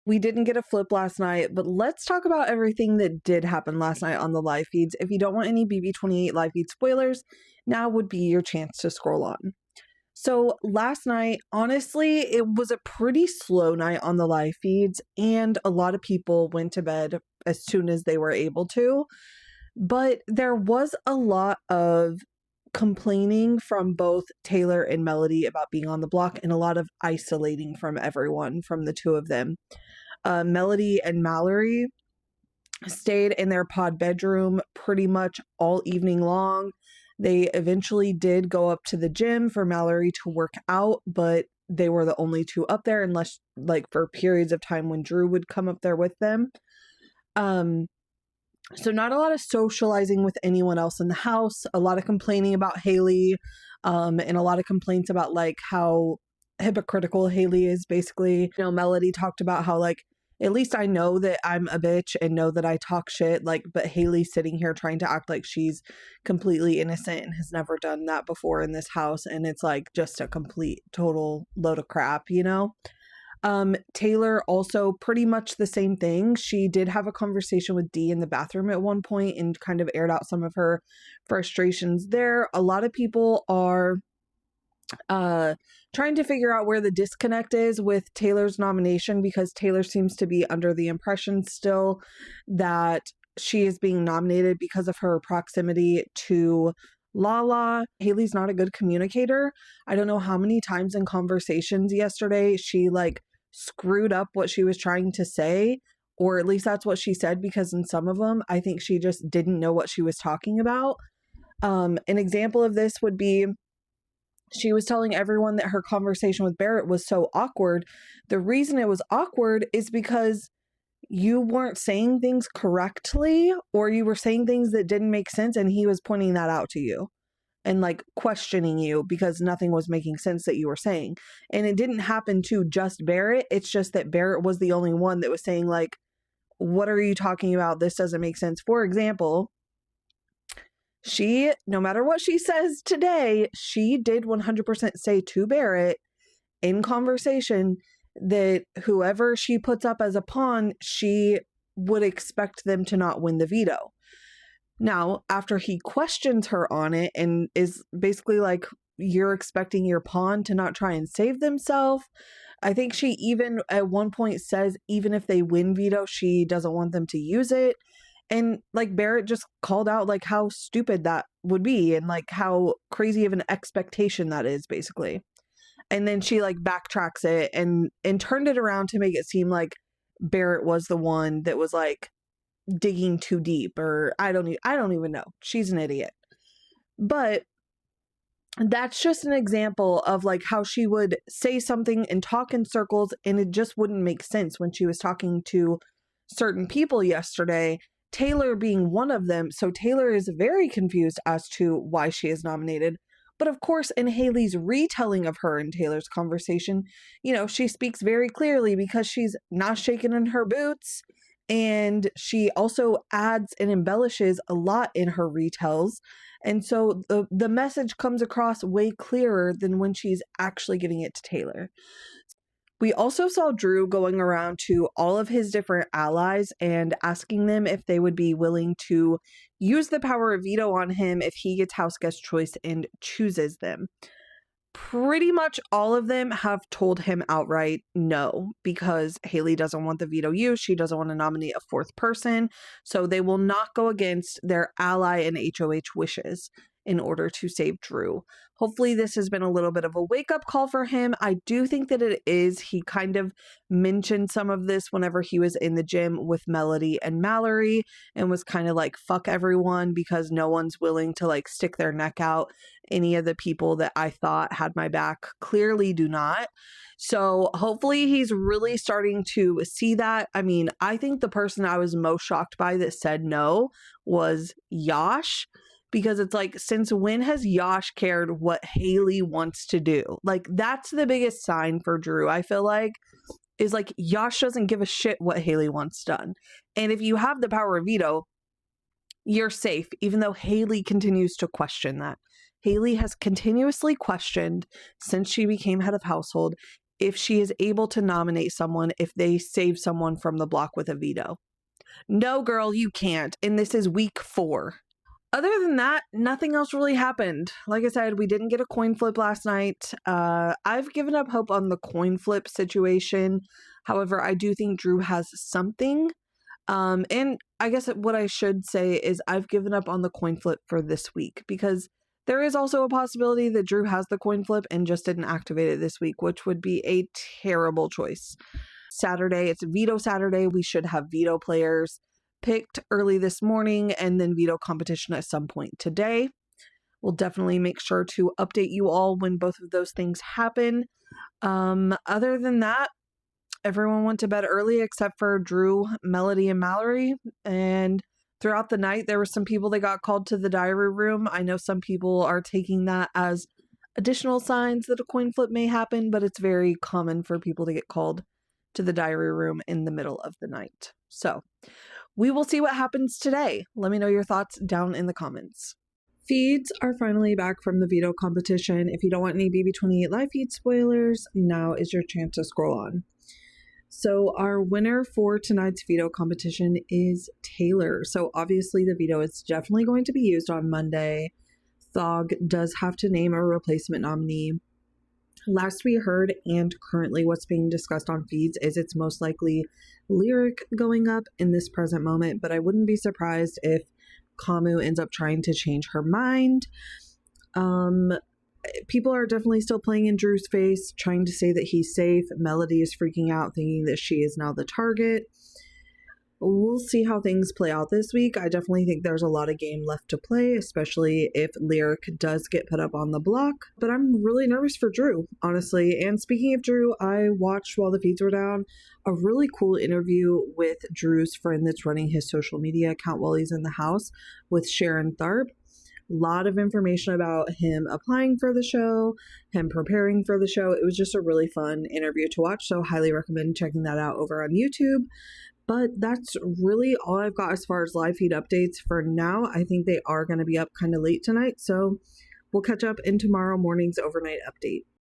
We didn't get a flip last night, but let's talk about everything that did happen last night on the live feeds. If you don't want any BB28 live feed spoilers, now would be your chance to scroll on. So last night, honestly, it was a pretty slow night on the live feeds, and a lot of people went to bed as soon as they were able to. But there was a lot of complaining from both Taylor and Melody about being on the block, and a lot of isolating from everyone from the two of them. Melody and Mallory stayed in their pod bedroom pretty much all evening long. They eventually did go up to the gym for Mallory to work out, but they were the only two up there, unless like for periods of time when Drew would come up there with them. So not a lot of socializing with anyone else in the house, a lot of complaining about Haley, and a lot of complaints about like how hypocritical Haley is. Basically, Melody talked about how like, at least I know that I'm a bitch and know that I talk shit, like, but Haley's sitting here trying to act like she's completely innocent and has never done that before in this house, and it's like just a complete total load of crap. Taylor also pretty much the same thing. She did have a conversation with Dee in the bathroom at one point and kind of aired out some of her frustrations there. A lot of people are trying to figure out where the disconnect is with Taylor's nomination, because Taylor seems to be under the impression still that she is being nominated because of her proximity to Lala. Haley's not a good communicator. I don't know how many times in conversations yesterday she like screwed up what she was trying to say, or at least that's what she said, because in some of them I think she just didn't know what she was talking about. An example of this would be, she was telling everyone that her conversation with Barrett was so awkward. The reason it was awkward is because you weren't saying things correctly, or you were saying things that didn't make sense, and he was pointing that out to you and like questioning you because nothing was making sense that you were saying. And it didn't happen to just Barrett. It's just that Barrett was the only one that was saying like, what are you talking about? This doesn't make sense. For example, she, no matter what she says today, she did 100% say to Barrett in conversation that whoever she puts up as a pawn, she would expect them to not win the veto. Now, after he questions her on it and is basically like, you're expecting your pawn to not try and save themselves. I think she even at one point says, even if they win veto, she doesn't want them to use it. And like Barrett just called out like how stupid that would be and like how crazy of an expectation that is, basically. And then she like backtracks it and turned it around to make it seem like Barrett was the one that was like digging too deep, or I don't even know. She's an idiot. But that's just an example of like how she would say something and talk in circles, and it just wouldn't make sense when she was talking to certain people yesterday, Taylor being one of them. So Taylor is very confused as to why she is nominated. But of course, in Haley's retelling of her and Taylor's conversation, she speaks very clearly because she's not shaking in her boots. And she also adds and embellishes a lot in her retells. And so the message comes across way clearer than when she's actually giving it to Taylor. We also saw Drew going around to all of his different allies and asking them if they would be willing to use the power of veto on him if he gets house guest choice and chooses them. Pretty much all of them have told him outright no, because Haley doesn't want the veto used. She doesn't want to nominate a fourth person. So they will not go against their ally and HOH wishes in order to save Drew. Hopefully this has been a little bit of a wake-up call for him. I do think that it is. He kind of mentioned some of this whenever he was in the gym with Melody and Mallory and was kind of like, fuck everyone, because no one's willing to like stick their neck out. Any of the people that I thought had my back clearly do not. So hopefully he's really starting to see that. I mean, I think the person I was most shocked by that said no was Yash. Because it's like, since when has Yash cared what Haley wants to do? Like, that's the biggest sign for Drew, I feel like, is like, Yash doesn't give a shit what Haley wants done. And if you have the power of veto, you're safe, even though Haley continues to question that. Haley has continuously questioned since she became head of household if she is able to nominate someone if they save someone from the block with a veto. No, girl, you can't. And this is week 4. Other than that, nothing else really happened. Like I said, we didn't get a coin flip last night. I've given up hope on the coin flip situation. However, I do think Drew has something. And I guess what I should say is I've given up on the coin flip for this week because there is also a possibility that Drew has the coin flip and just didn't activate it this week, which would be a terrible choice. Saturday, it's Veto Saturday. We should have veto players picked early this morning and then veto competition at some point today. We'll definitely make sure to update you all when both of those things happen. Other than that, everyone went to bed early except for Drew, Melody, and Mallory. And throughout the night, there were some people that got called to the diary room. I know some people are taking that as additional signs that a coin flip may happen, but it's very common for people to get called to the diary room in the middle of the night. So we will see what happens today. Let me know your thoughts down in the comments. Feeds are finally back from the veto competition. If you don't want any BB28 live feed spoilers, now is your chance to scroll on. So our winner for tonight's veto competition is Taylor. So obviously the veto is definitely going to be used on Monday. Thog does have to name a replacement nominee. Last we heard, and currently what's being discussed on feeds, is it's most likely Lyric going up in this present moment, but I wouldn't be surprised if Kamu ends up trying to change her mind. People are definitely still playing in Drew's face, trying to say that he's safe. Melody is freaking out, thinking that she is now the target. We'll see how things play out this week. I definitely think there's a lot of game left to play, especially if Lyric does get put up on the block. But I'm really nervous for Drew, honestly. And speaking of Drew, I watched while the feeds were down a really cool interview with Drew's friend that's running his social media account while he's in the house with Sharon Tharp. A lot of information about him applying for the show, him preparing for the show. It was just a really fun interview to watch, so highly recommend checking that out over on YouTube. But that's really all I've got as far as live feed updates for now. I think they are going to be up kind of late tonight, so we'll catch up in tomorrow morning's overnight update.